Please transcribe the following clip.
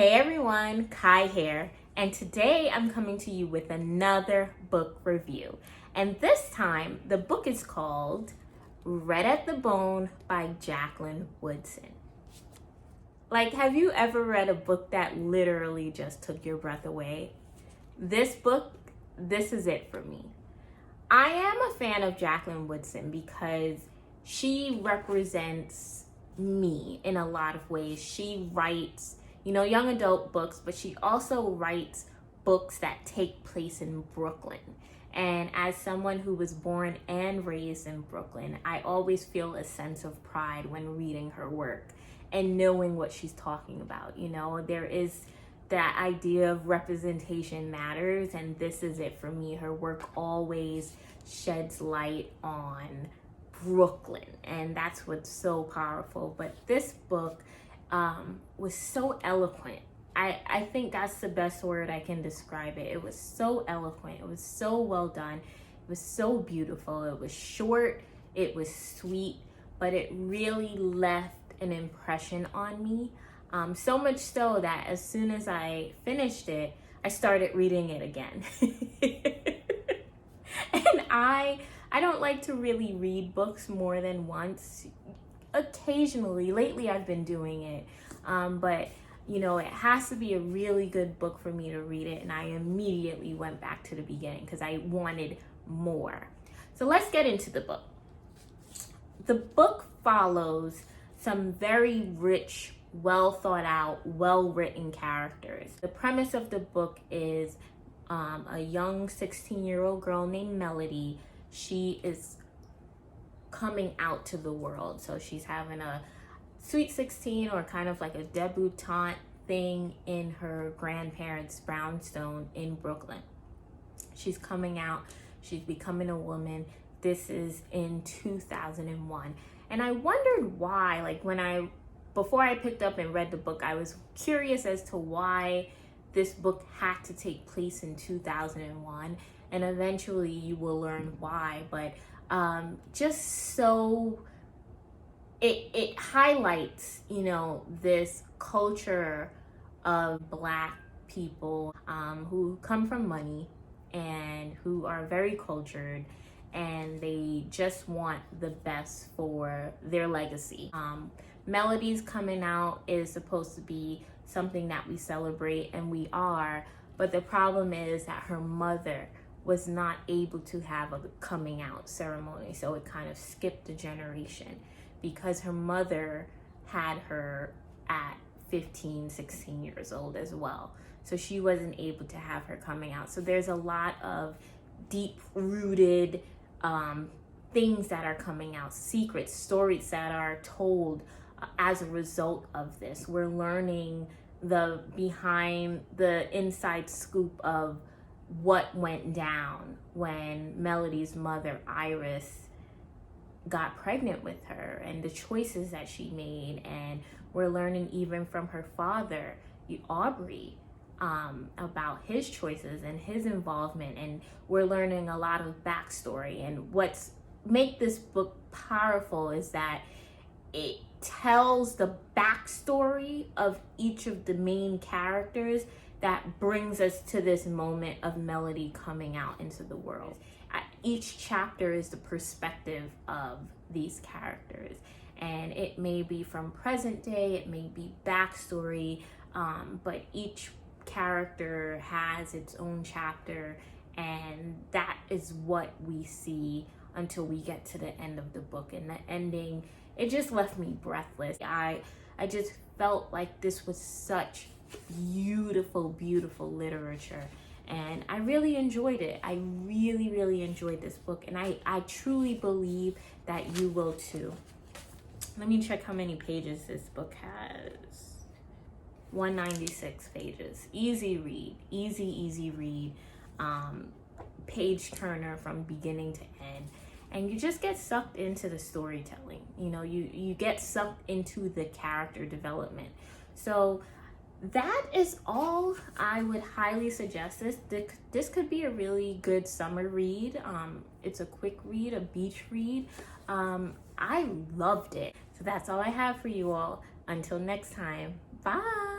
Hey everyone, Kai here, and today I'm coming to you with another book review. And this time, the book is called Red at the Bone by Jacqueline Woodson. Like, have you ever read a book that literally just took your breath away? This book, this is it for me. I am a fan of Jacqueline Woodson because she represents me in a lot of ways. She writes young adult books, but she also writes books that take place in Brooklyn. And as someone who was born and raised in Brooklyn, I always feel a sense of pride when reading her work and knowing what she's talking about. There is that idea of representation matters, and this is it for me. Her work always sheds light on Brooklyn, and that's what's so powerful. But this book was so eloquent. I think that's the best word I can describe it. It was so eloquent. It was so well done. It was so beautiful. It was short. It was sweet, but it really left an impression on me. So much so that as soon as I finished it, I started reading it again. And I don't like to really read books more than once. Occasionally, lately I've been doing it, but it has to be a really good book for me to read it, and I immediately went back to the beginning because I wanted more. So let's get into the book. The book follows some very rich, well thought out, well written characters. The premise of the book is a young 16-year-old girl named Melody. She is coming out to the world. So she's having a sweet 16, or kind of like a debutante thing in her grandparents' brownstone in Brooklyn. She's coming out. She's becoming a woman. This is in 2001. And I wondered why, before I picked up and read the book, I was curious as to why this book had to take place in 2001. And eventually you will learn why. But just so it highlights, this culture of Black people who come from money and who are very cultured, and they just want the best for their legacy. Melody's coming out is supposed to be something that we celebrate, and we are, but the problem is that her mother was not able to have a coming out ceremony, so it kind of skipped a generation because her mother had her at 15, 16 years old as well. So she wasn't able to have her coming out. So there's a lot of deep-rooted things that are coming out, secrets, stories that are told as a result of this. We're learning the inside scoop of what went down when Melody's mother, Iris, got pregnant with her, and the choices that she made. And we're learning even from her father, Aubrey, about his choices and his involvement. And we're learning a lot of backstory. And what's make this book powerful is that it tells the backstory of each of the main characters that brings us to this moment of Melody coming out into the world. Each chapter is the perspective of these characters, and it may be from present day, it may be backstory, but each character has its own chapter, and that is what we see until we get to the end of the book. And the ending, it just left me breathless. I just felt like this was such beautiful literature, and I really enjoyed it. I really enjoyed this book, and I truly believe that you will too. Let me check how many pages this book has. 196 pages. Easy read, easy read. Page turner from beginning to end, and you just get sucked into the storytelling. You get sucked into the character development. So that is all. I would highly suggest this. This could be a really good summer read. It's a quick read, a beach read. I loved it. So that's all I have for you all. Until next time, bye.